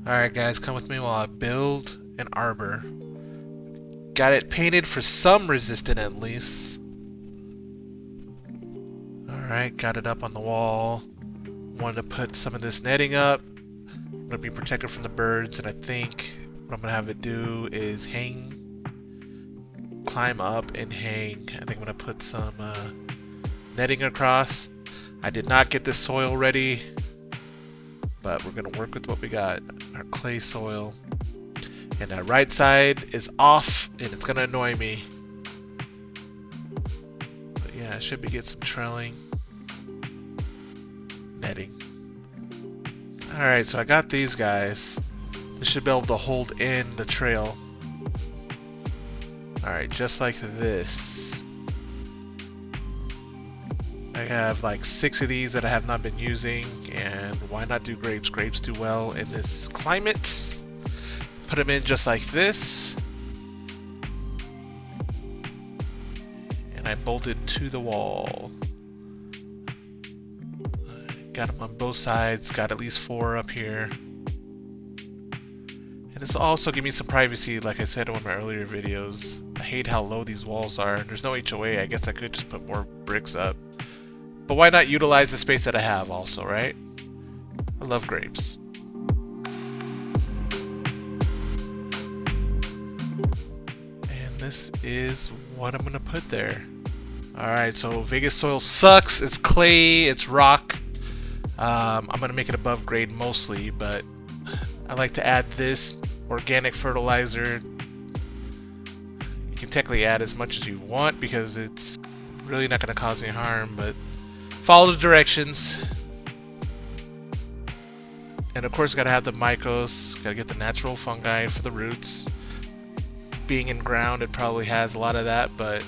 Alright guys, come with me while I build an arbor. Got it painted for some resistance at least. Alright, got it up on the wall. Wanted to put some of this netting up. I'm going to be protected from the birds, and I think what I'm going to have it do is climb up and hang. I think I'm going to put some netting across. I did not get this soil ready, but we're going to work with what we got. Our clay soil. And that right side is off, and it's going to annoy me. But yeah, I should be getting some trailing netting. Alright, so I got these guys. This should be able to hold in the trail. Alright, just like this. I have like 6 of these that I have not been using, and why not do grapes? Grapes do well in this climate. Put them in just like this. And I bolted to the wall. Got them on both sides, got at least 4 up here. And this will also give me some privacy, like I said in one of my earlier videos. I hate how low these walls are. There's no HOA, I guess I could just put more bricks up. But why not utilize the space that I have also, right? I love grapes. And this is what I'm gonna put there. Alright, so Vegas soil sucks. It's clay, it's rock. I'm gonna make it above grade mostly, but I like to add this organic fertilizer. You can technically add as much as you want because it's really not gonna cause any harm, but follow the directions. And of course, gotta have the mycos, gotta get the natural fungi for the roots. Being in ground, it probably has a lot of that, but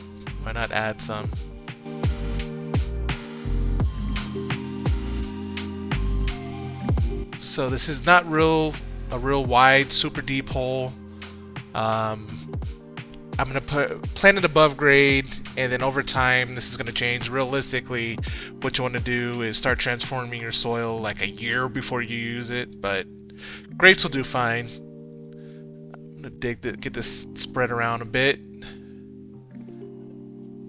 why not add some? So this is not a real wide, super deep hole. I'm gonna plant it above grade, and then over time this is gonna change. Realistically, what you want to do is start transforming your soil like a year before you use it. But grapes will do fine. I'm gonna get this spread around a bit,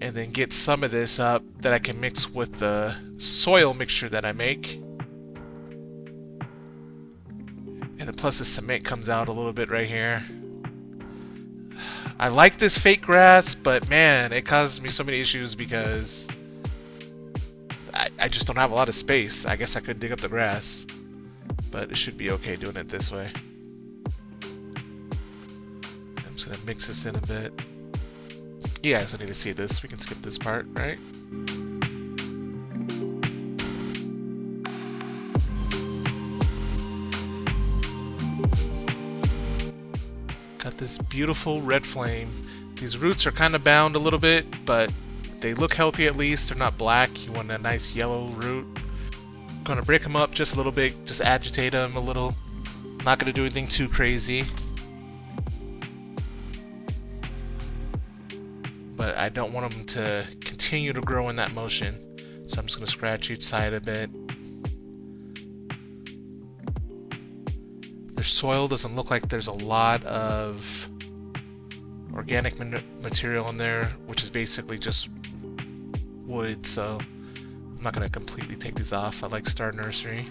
and then get some of this up that I can mix with the soil mixture that I make. And then plus the cement comes out a little bit right here. I like this fake grass, but man, it causes me so many issues because I just don't have a lot of space. I guess I could dig up the grass, but it should be okay doing it this way. I'm just gonna mix this in a bit. You guys don't need to see this. We can skip this part, right? Got this beautiful red flame. These roots are kind of bound a little bit, but they look healthy at least. They're not black. You want a nice yellow root. Gonna break them up just a little bit, just agitate them a little. Not gonna do anything too crazy. But I don't want them to continue to grow in that motion. So I'm just gonna scratch each side a bit. Their soil doesn't look like there's a lot of organic material in there, which is basically just wood, so I'm not going to completely take these off. I like Star Nursery.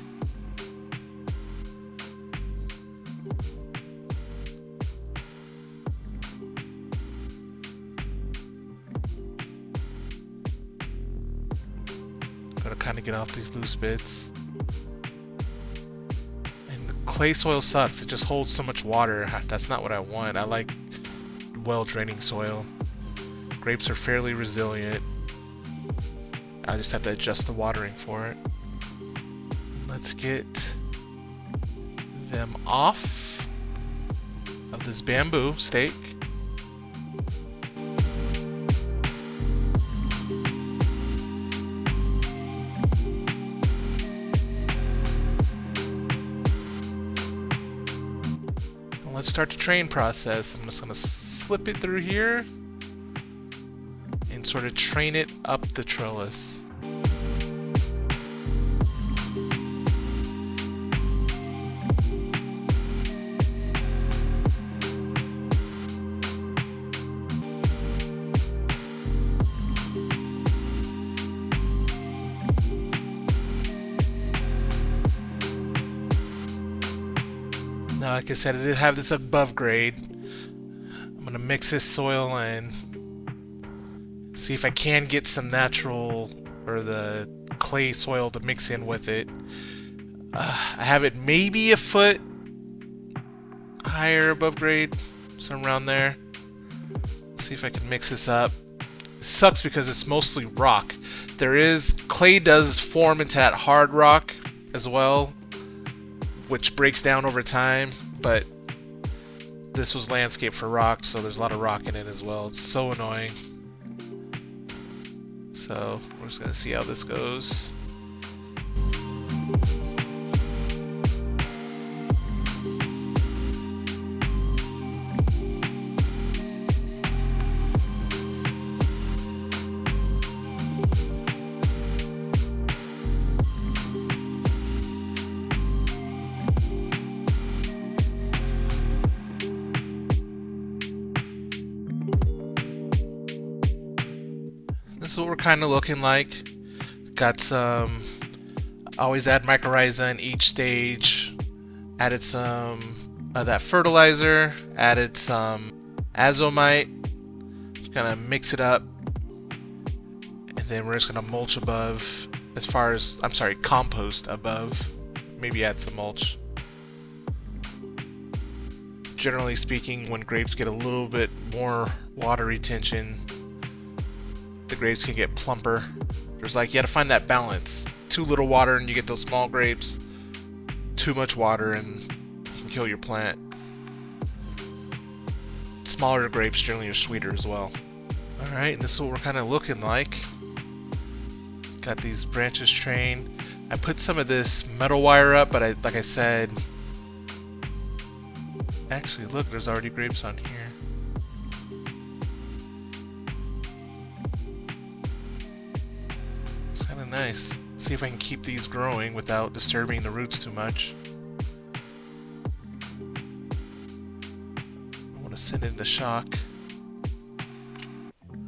Got to kind of get off these loose bits. Clay soil sucks. It just holds so much water. That's not what I want. I like well-draining soil. Grapes are fairly resilient. I just have to adjust the watering for it. Let's get them off of this bamboo stake. Let's start the train process. I'm just going to slip it through here and sort of train it up the trellis. Now, like I said, I did have this above grade. I'm gonna mix this soil in, see if I can get some natural or the clay soil to mix in with it. I have it maybe a foot higher above grade, somewhere around there. See if I can mix this up. It sucks because it's mostly rock. Clay does form into that hard rock as well, which breaks down over time, but this was landscape for rock, so there's a lot of rock in it as well. It's so annoying. So we're just gonna see how this goes. This is what we're kind of looking like. Got some, always add mycorrhiza in each stage. Added some of that fertilizer. Added some azomite. Just gonna mix it up. And then we're just gonna mulch above. Compost above. Maybe add some mulch. Generally speaking, when grapes get a little bit more water retention, the grapes can get plumper. There's you gotta find that balance. Too little water and you get those small grapes. Too much water and you can kill your plant. Smaller grapes generally are sweeter as well. Alright, and this is what we're kind of looking like. Got these branches trained. I put some of this metal wire up, but like I said, actually look, there's already grapes on here. It's kind of nice. See if I can keep these growing without disturbing the roots too much. I want to send it into shock.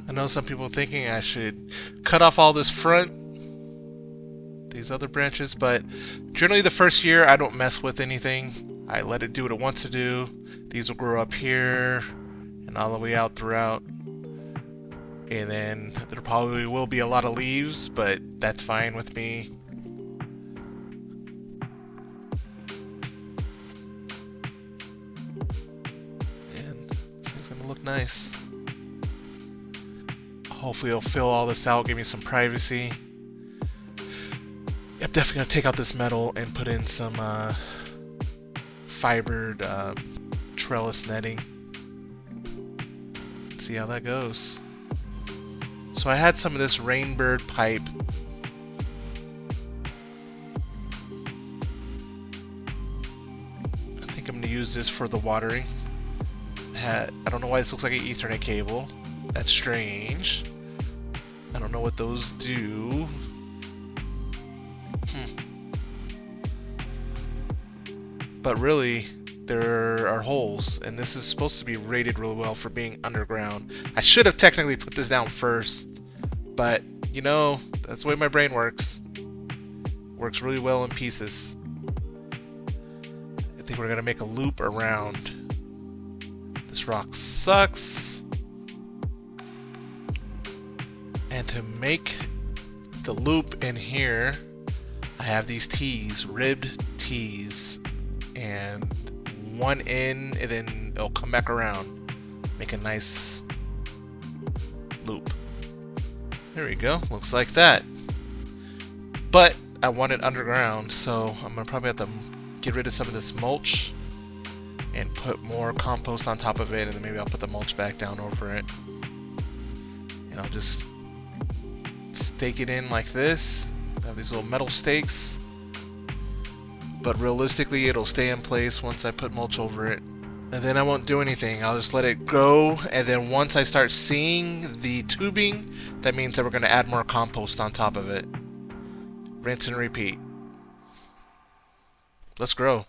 I know some people are thinking I should cut off all this front, these other branches, but generally the first year I don't mess with anything. I let it do what it wants to do. These will grow up here and all the way out throughout. And then there probably will be a lot of leaves, but that's fine with me. And this thing's gonna look nice. Hopefully it'll fill all this out, give me some privacy. I'm definitely gonna take out this metal and put in some fibered trellis netting. Let's see how that goes. So I had some of this rainbird pipe. I think I'm going to use this for the watering. I don't know why this looks like an Ethernet cable. That's strange. I don't know what those do. But really, there are holes, and this is supposed to be rated really well for being underground. I should have technically put this down first, but you know, that's the way my brain works. Works really well in pieces. I think we're gonna make a loop around. This rock sucks. And to make the loop in here, I have these T's, ribbed T's, and one in, and then it'll come back around. Make a nice loop. There we go. Looks like that. But I want it underground, so I'm gonna probably have to get rid of some of this mulch and put more compost on top of it, and then maybe I'll put the mulch back down over it. And I'll just stake it in like this. I have these little metal stakes. But realistically, it'll stay in place once I put mulch over it. And then I won't do anything. I'll just let it go. And then once I start seeing the tubing, that means that we're going to add more compost on top of it. Rinse and repeat. Let's grow.